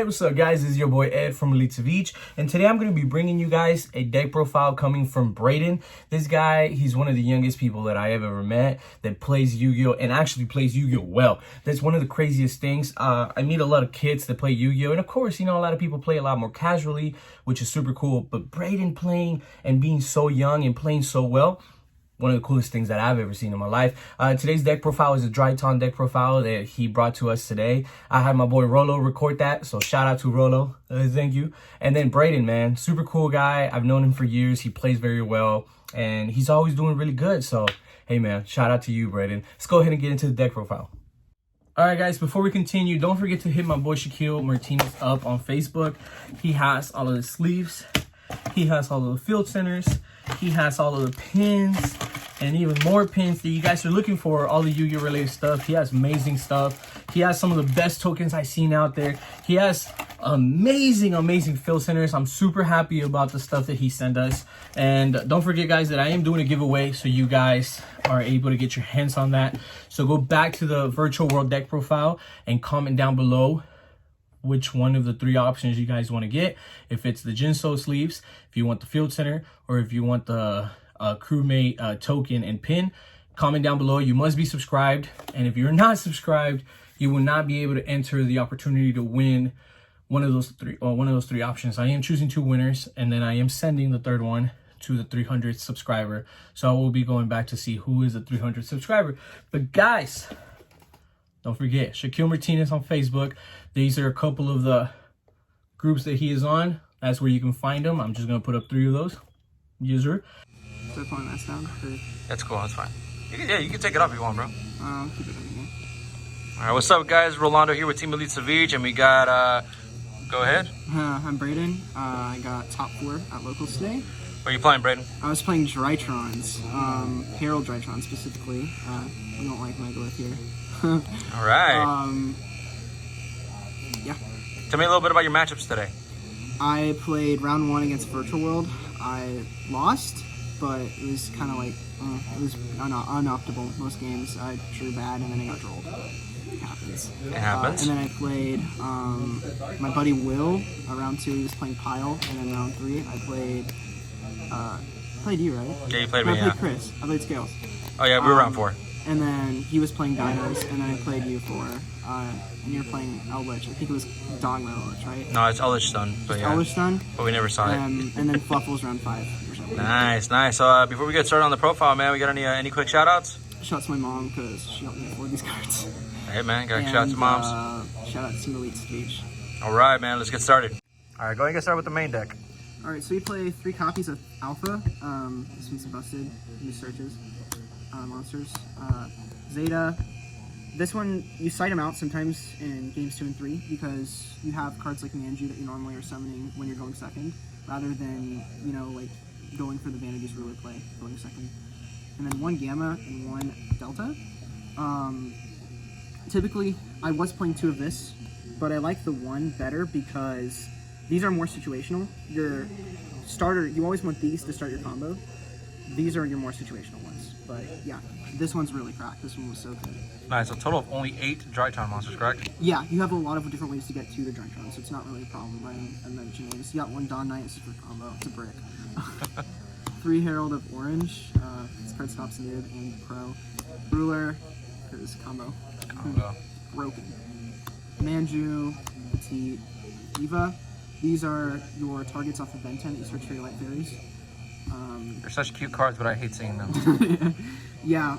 what's up guys, this is your boy Ed from Savij, and today I'm going to be bringing you guys a deck profile coming from Brayden. This guy, he's one of the youngest people that I have ever met that plays Yu-Gi-Oh! And actually plays Yu-Gi-Oh! Well. That's one of the craziest things. I meet a lot of kids that play Yu-Gi-Oh! And of course, you know, a lot of people play a lot more casually, which is super cool, but Brayden playing and being so young and playing so well, one of the coolest things that I've ever seen in my life. Today's deck profile is a Drytron deck profile that he brought to us today. I had my boy Rolo record that, so shout out to Rolo. Thank you. And then Brayden, man, super cool guy. I've known him for years. He plays very well, and he's always doing really good. So, hey, man, shout out to you, Brayden. Let's go ahead and get into the deck profile. All right, guys, before we continue, don't forget to hit my boy Shaquile Martinez up on Facebook. He has all of the sleeves. He has all of the field centers. He has all of the pins and even more pins that you guys are looking for, all the Yu-Gi-Oh! Related stuff. He has amazing stuff. He has some of the best tokens I've seen out there. He has amazing field centers. I'm super happy about the stuff that he sent us. And don't forget, guys, that I am doing a giveaway, so you guys are able to get your hands on that. So go back to the virtual world deck profile and comment down below which one of the three options you guys want to get. If it's the Jinso sleeves, if you want the field center, or if you want the crewmate token and pin, comment down below. You must be subscribed, and if you're not subscribed, you will not be able to enter the opportunity to win one of those three options. I am choosing 2 winners, and then I am sending the third one to the 300th subscriber. So I will be going back to see who is the 300th subscriber. But guys, don't forget, Shaquile Martinez on Facebook. These are a couple of the groups that he is on. That's where you can find him. I'm just going to put up 3 of those. User. So pulling that down? That's cool. That's fine. You can take it off if you want, bro. I'll keep it in here. All right, what's up, guys? Rolando here with Team Elite Savij, and we got, go ahead. I'm Brayden. I got top 4 at locals today. What are you playing, Brayden? I was playing Drytrons, Herald Drytron specifically. We don't like Megalith here. All right. Yeah. Tell me a little bit about your matchups today. I played round 1 against Virtual World. I lost, but it was kind of like, it was unoptimal most games. I drew bad, and then I got drolled. It happens. It happens. And then I played my buddy Will. Round 2, he was playing Pile, and then round 3, I played you, right? Yeah, you played no, me, I played yeah. Chris. I played Scales. Oh, yeah, we were round 4. And then he was playing Dinos, and then I played you 4. And you were playing Eldritch. I think it was Dogma Eldritch, right? No, it's Eldritch Stun, but yeah. Eldritch Stun? But we never saw it. And then Fluffles round 5 or something. Nice. So before we get started on the profile, man, we got any quick shout-outs? Shout out to my mom, because she helped me afford these cards. Hey, man, got to shout out to moms. Shout out to Team Elite Stage. All right, man, let's get started. All right, go ahead and get started with the main deck. Alright, so we play 3 copies of Alpha. This one's busted. New searches. Monsters. Zeta. This one, you sight them out sometimes in games 2 and 3 because you have cards like Manju that you normally are summoning when you're going second, rather than, you know, like going for the Vanity's Ruler play, going second. And then 1 Gamma and 1 Delta. Typically, I was playing 2 of this, but I like the 1 better because these are more situational. Your starter, you always want these to start your combo. These are your more situational ones. But yeah, this one's really cracked. This one was so good. Nice, a total of only 8 Drytron monsters, correct? Yeah, you have a lot of different ways to get to the Drytron, so it's not really a problem by mentioning this. You got 1 Dawn Knight, it's a super combo. It's a brick. 3 Herald of Orange. This card stops mid and pro. Ruler, because combo. Broken. Manju, Petite, Eva. These are your targets off of Ben 10 that you search for your Light Fairies. They're such cute cards, but I hate seeing them. Yeah,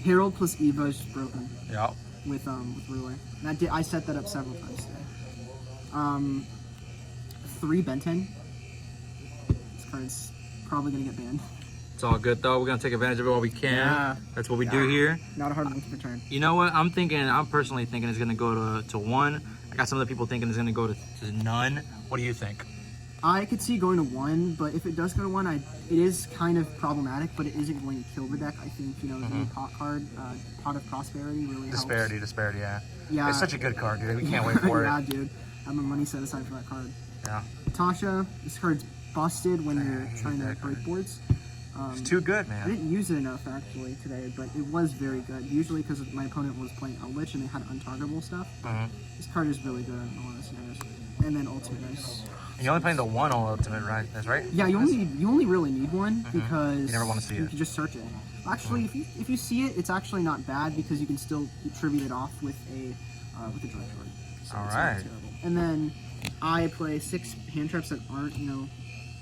Herald plus Eva is just broken. Yeah. With Ruler. And I set that up several times today. 3 Ben 10. This card's probably gonna get banned. It's all good though. We're gonna take advantage of it while we can. Yeah. That's what we do here. Not a hard one to return. You know what? I'm personally thinking it's gonna go to 1. I got some other people thinking it's gonna go to none. What do you think? I could see going to 1, but if it does go to 1, it is kind of problematic, but it isn't going to kill the deck. I think, you know, the pot card, Pot of Prosperity really helps. Disparity, yeah. Yeah. It's such a good card, dude. We can't wait for it. Yeah, dude. I have my money set aside for that card. Yeah. Tasha, this card's busted when you're trying to break boards. It's too good, I man. didn't use it enough, actually, today, but it was very good. Usually because my opponent was playing Eldritch and they had untargetable stuff. This card is really good in a lot of scenarios. and then ultimate is. And you're only playing the one ultimate, right? That's right. Yeah, you only really need one because You never want to see you it. can just search it. Actually, if you see it, it's actually not bad because you can still tribute it off with a Drytron. So All it's right. not terrible. And then I play 6 hand traps that aren't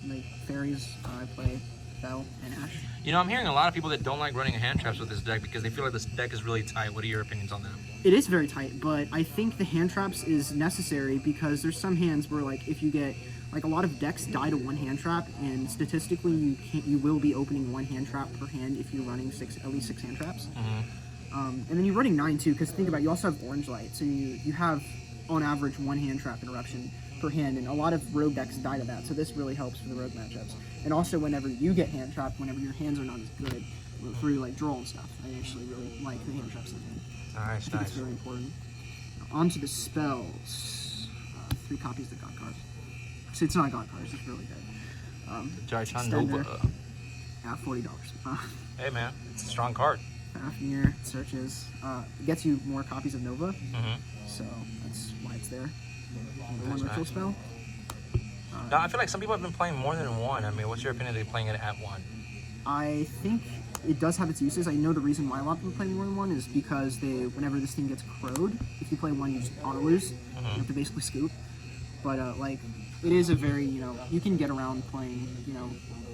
like fairies. I play Bell and Ash. You know, I'm hearing a lot of people that don't like running hand traps with this deck because they feel like this deck is really tight. What are your opinions on that? It is very tight, but I think the hand traps is necessary because there's some hands where like if you get like a lot of decks die to 1 hand trap, and statistically you will be opening 1 hand trap per hand if you're running at least 6 hand traps. And then you're running 9 too, because think about it, you also have orange light, so you have on average 1 hand trap interruption per hand, and a lot of rogue decks die to that. So this really helps for the rogue matchups. And also whenever you get hand trapped, whenever your hands are not as good through like draw and stuff, I actually really like the hand traps in the hand. Nice, I think nice. it's very important. Now, on to the spells. 3 copies of the God card. So it's not a God card, it's just really good. Drytron Extender Nova. at $40. Hey man, it's a strong card. Fafnir searches. It gets you more copies of Nova, Mm-hmm. so that's why it's there. Another one That's ritual nice. spell. Now, I feel like some people have been playing more than 1. I mean, what's your opinion of playing it at 1? I think it does have its uses. I know the reason why a lot of people play more than 1 is because whenever this thing gets crowed, if you play 1, you just auto lose. You have to basically scoop. But like, it is a very you can get around playing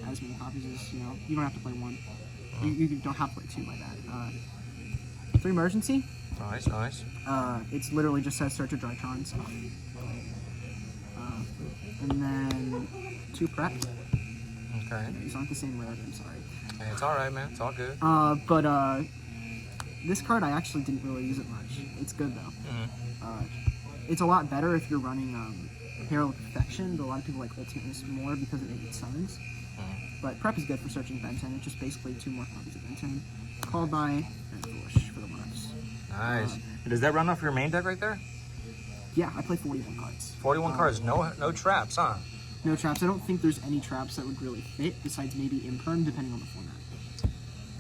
as many copies as you don't have to play 1. You don't have to play 2 by that. 3 emergency. Nice, nice. It's literally just says search a Drytron. So. And then 2 prep. Okay. These aren't the same rarity, I'm sorry. Hey, it's alright, man. It's all good. But this card I actually didn't really use it much. It's good though. It's a lot better if you're running Herald of Perfection, but a lot of people like Ultimateness more because it makes summons. But prep is good for searching Ben 10. It's just basically 2 more copies of Ben 10. Called by and Foolish for the marks. Nice. Does that run off your main deck right there? Yeah, I play 41 cards. 41 cards, no traps, huh? No traps. I don't think there's any traps that would really fit besides maybe Imperm, depending on the format.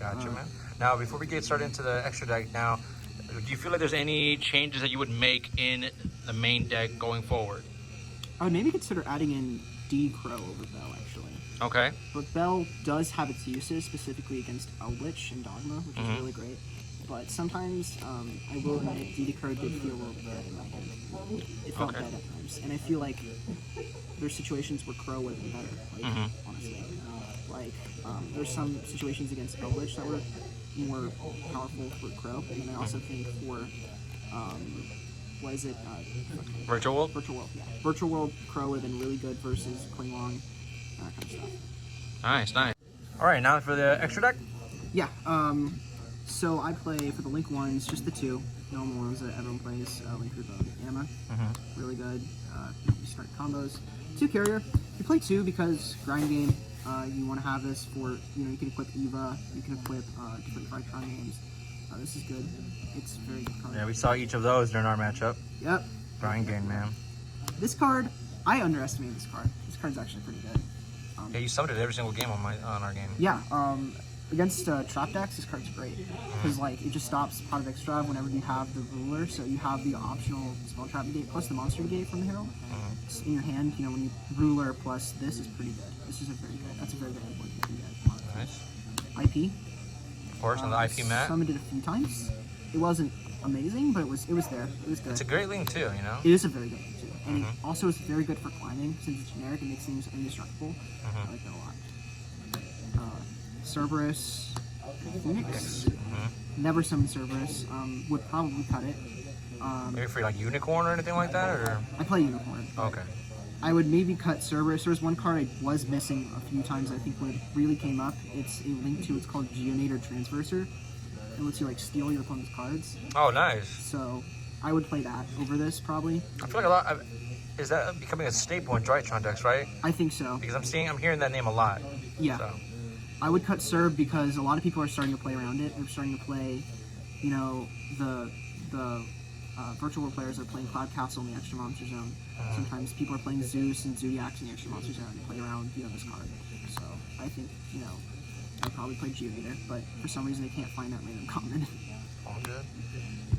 Gotcha, man. Now, before we get started into the extra deck, now, do you feel like there's any changes that you would make in the main deck going forward? I would maybe consider adding in D Crow over Bell, actually. Okay. But Bell does have its uses, specifically against Eldritch and Dogma, which is really great. But sometimes, I will admit, D Crow did feel a little bit dead in my hand. It felt dead at times. And I feel like there's situations where Crow would have been better, like, honestly. Like, there's some situations against Eldritch that were more powerful for Crow. And I also think for, what is it? Virtual World? Virtual World, yeah. Virtual World Crow would have been really good versus Klinglong, that kind of stuff. Nice, nice. All right, now for the extra deck? Yeah, so I play for the Link ones, just the 2 normal ones that everyone plays. Link with Anima, really good. You start combos. 2 carrier. You play 2 because grind game. You want to have this for you can equip Eva, you can equip different Drytron names. This is good. It's a very good card. Yeah, we saw each of those during our matchup. Yep. Grind game, man. This card, I underestimated this card. This card's actually pretty good. Yeah, you summoned it every single game on our game. Yeah, against trap decks, this card's great because like it just stops Pot of Extra whenever you have the ruler, so you have the optional spell trap negate plus the monster negate from the Herald in your hand. When you ruler plus this is pretty good. This is a very good. That's a very good endpoint you can get. Nice. IP. Of course, on the IP mat. Summoned it a few times. It wasn't amazing, but it was there. It was good. It's a great link too, you know. It is a very good one too, and it also is very good for climbing since it's generic. It makes things indestructible. I like that a lot. Cerberus, Phoenix. Never summoned Cerberus. Would probably cut it. Maybe for like Unicorn or anything like that, or I play Unicorn. okay. I would maybe cut Cerberus. There was one card I was missing a few times. I think when it really came up, it's a link to. It's called Geonator Transverser. It lets you like steal your opponent's cards. Oh, nice. So I would play that over this probably. I feel like a lot. Is that becoming a staple in Drytron decks, right? I think so. Because I'm hearing that name a lot. Yeah. So. I would cut Serb because a lot of people are starting to play around it. They're starting to play, the virtual world players are playing Cloud Castle in the Extra Monster Zone. Sometimes people are playing Zeus and Zodiacs in the Extra Monster Zone and play around, this card. So I think, I'd probably play Geonator, but for some reason they can't find that random common. All good.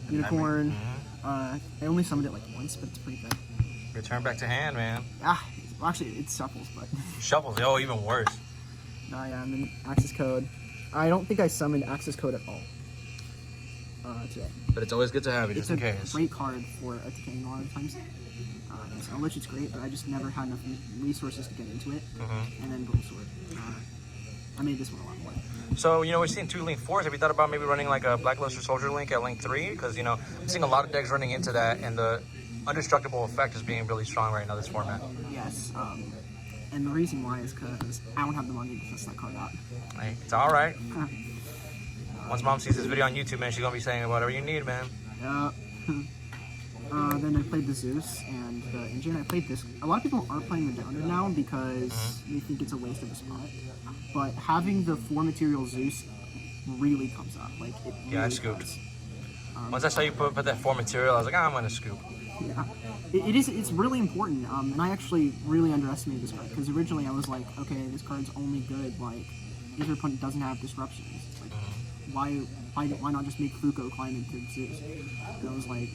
Unicorn. I only summoned it like once, but it's pretty good. Return back to hand, man. Well, actually, it shuffles, but... Shuffles, oh, even worse. Yeah, and then access code. I don't think I summoned access code at all today. But it's always good to have it, just in case. It's a great card for a decaying a lot of times. So Eldritch is great, but I just never had enough resources to get into it. And then Dual Sword. I made this one a lot more. So, you know, we're seeing 2 Link 4s. Have you thought about maybe running like a Blackluster Soldier Link at Link 3? Because, you know, I'm seeing a lot of decks running into that, and the Undestructible effect is being really strong right now, this format. Yes, and the reason why is because I don't have the money to test that card out. Hey, it's all right. Once Mom sees this video on YouTube, man, she's going to be saying whatever you need, man. Yeah. Then I played the Zeus and the Engine. I played this. A lot of people aren't playing the Downer now because they think it's a waste of a spot. But having the 4 material Zeus really comes up. Like, it Yeah, I scooped. Once I saw you put that 4 material, I was like, I'm going to scoop. Yeah, it's really important, and I actually really underestimated this card, because originally I was like, okay, this card's only good, like, if your opponent doesn't have disruptions. Like, why not just make Fuko climb into Zeus? And I was like,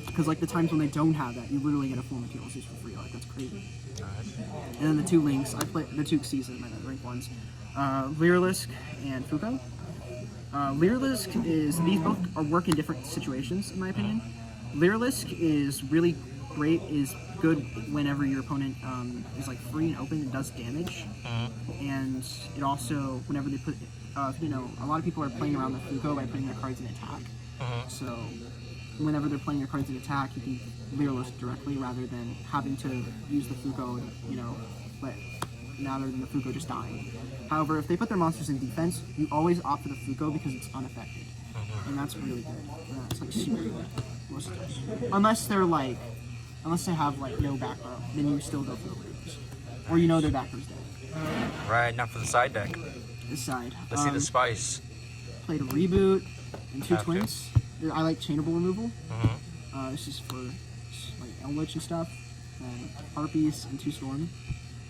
because like the times when they don't have that, you literally get a 4 material Zeus for free, like, that's crazy. Nice. And then the 2 links, I played the 2 Xyz, my rank ones, Lyrilisc and Fuko. Lyrilisc is, these both work in different situations, in my opinion. Lyrilisc is really great, is good whenever your opponent is like free and open and does damage. And it also, whenever they put, you know, a lot of people are playing around the Fuko by putting their cards in attack. So whenever they're playing their cards in attack, you can Lyrilisc directly rather than having to use the Fuko and, you know, rather than the Fuko just dying. However, if they put their monsters in defense, you always opt for the Fuko because it's unaffected. And that's really good. That's like super good. Most of those. Unless they have like no back row, then you still go for the Lyrilisc. Or you know their back row's dead. Right, not for the side deck. This side. Let's see the spice. Played a Reboot and 2 Have Twins. I like Chainable removal. This is for like Eldritch and stuff. And Harpies and 2 Storm.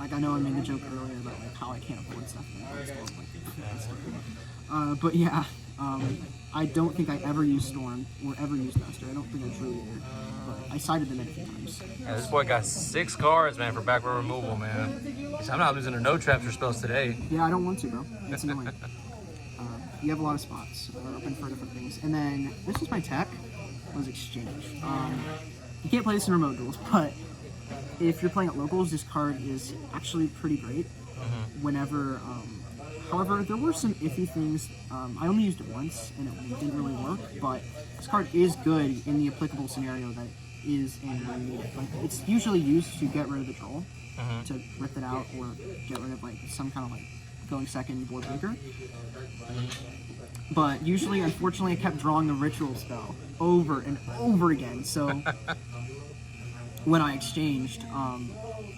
Like, I know I made the joke earlier about like how I can't afford stuff. But yeah, I don't think I ever used Storm or ever used Duster. I don't think I truly did. But I sided them a few times. Yeah, this boy got 6 cards, man, for back row removal, man. I'm not losing to no traps or spells today. Yeah, I don't want to, bro. It's annoying. You have a lot of spots that are open for different things. And then, this is my tech, was Exchange. You can't play this in remote duels, but if you're playing at locals, this card is actually pretty great. Whenever, however, there were some iffy things. I only used it once, and it didn't really work, but this card is good in the applicable scenario that is in where you need it. Like, it's usually used to get rid of the troll, to rip it out, or get rid of, like, some kind of, like, going second board breaker. But usually, unfortunately, I kept drawing the ritual spell over and over again, so when I exchanged,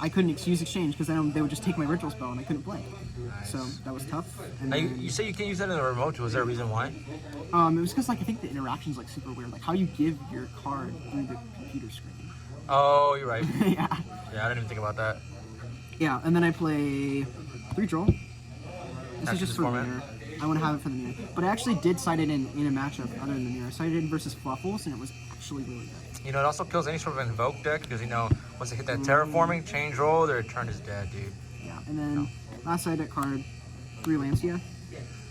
I couldn't use exchange because then they would just take my ritual spell and I couldn't play. Nice. So that was tough. And now, then, you say you can't use that in the remote. Was there a reason why? It was because like I think the interaction's like super weird, like how you give your card through the computer screen. Oh, you're right. Yeah. Yeah, I didn't even think about that. Yeah, and then I play 3 draw. This is just for the mirror. I want to have it for the mirror. But I actually did side it in a matchup other than the mirror. I sided it in versus Fluffles, and it was actually really good. You know, it also kills any sort of invoke deck because, you know, once they hit that terraforming, change roll, their turn is dead, dude. Yeah, and then last side deck card, 3 Lancia.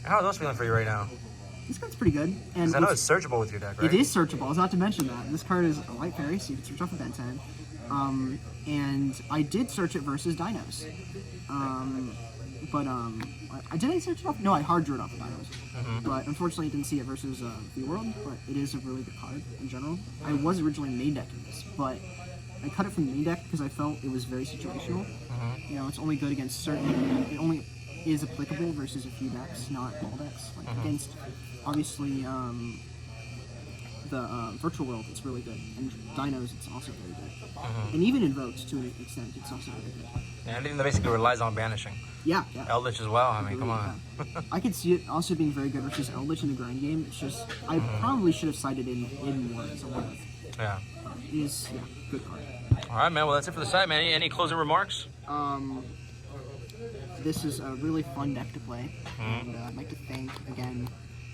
How are those feeling for you right now? This card's pretty good. And I know it's searchable with your deck, right? It is searchable. I was about to mention that. This card is a light fairy, so you can search off of Ben 10. And I did search it versus Dinos. Did I search it off? No, I hard drew it off of Dinos. But unfortunately, I didn't see it versus V-World, but it is a really good card in general. I was originally main decking this, but I cut it from the main deck because I felt it was very situational. You know, it's only good against certain... It only is applicable versus a few decks, not all decks. Like against, obviously, the Virtual World, it's really good. And Dinos, it's also very good. And even Invokes, to an extent, it's also very good. Yeah, anything that basically relies on banishing. Yeah. Eldritch as well, I mean, come on. I could see it also being very good versus Eldritch in the grind game. It's just, I probably should have sided in more as a one. Yeah. It is, good card. Alright, man, well, that's it for the side, man. Any closing remarks? This is a really fun deck to play. And I'd like to thank, again,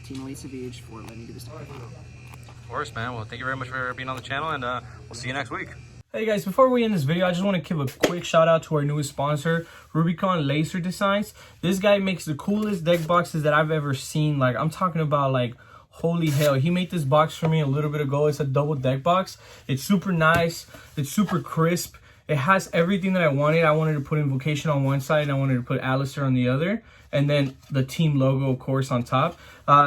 Team Elite Savij for letting me do this deck. Of course, man. Well, thank you very much for being on the channel, and we'll see you next week. Hey guys, before we end this video, I just want to give a quick shout out to our newest sponsor, Rubicon Laser Designs. This guy makes the coolest deck boxes that I've ever seen. Like, I'm talking about, like, holy hell. He made this box for me a little bit ago. It's a double deck box. It's super nice. It's super crisp. It has everything that I wanted. I wanted to put Invocation on one side and I wanted to put Alistair on the other. And then the team logo, of course, on top.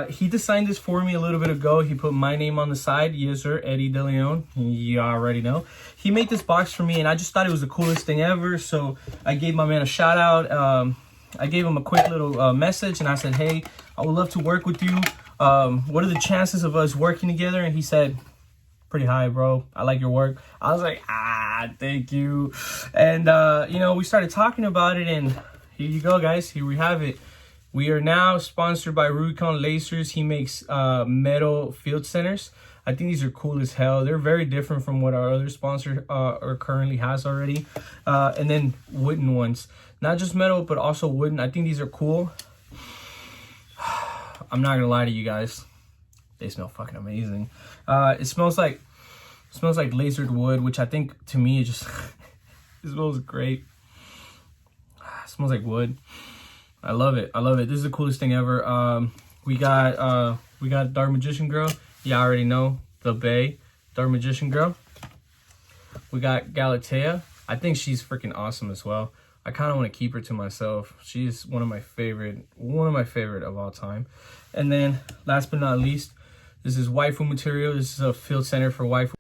He designed this for me a little bit ago. He put my name on the side. Yes, sir, Eddie De Leon. You already know. He made this box for me, and I just thought it was the coolest thing ever. So I gave my man a shout out. I gave him a quick little message, and I said, hey, I would love to work with you. What are the chances of us working together? And he said, pretty high, bro. I like your work. I was like, thank you. And, you know, we started talking about it, and here you go, guys. Here we have it. We are now sponsored by Rubicon Lasers. He makes metal field centers. I think these are cool as hell. They're very different from what our other sponsor currently has already. And then wooden ones. Not just metal, but also wooden. I think these are cool. I'm not gonna lie to you guys. They smell fucking amazing. It smells like lasered wood, which I think to me it just it smells great. It smells like wood. I love it. I love it. This is the coolest thing ever. We got Dark Magician Girl. Yeah, I already know. The Bay, Dark Magician Girl. We got Galatea. I think she's freaking awesome as well. I kind of want to keep her to myself. She's one of my favorite of all time. And then last but not least, this is waifu material. This is a field center for waifu.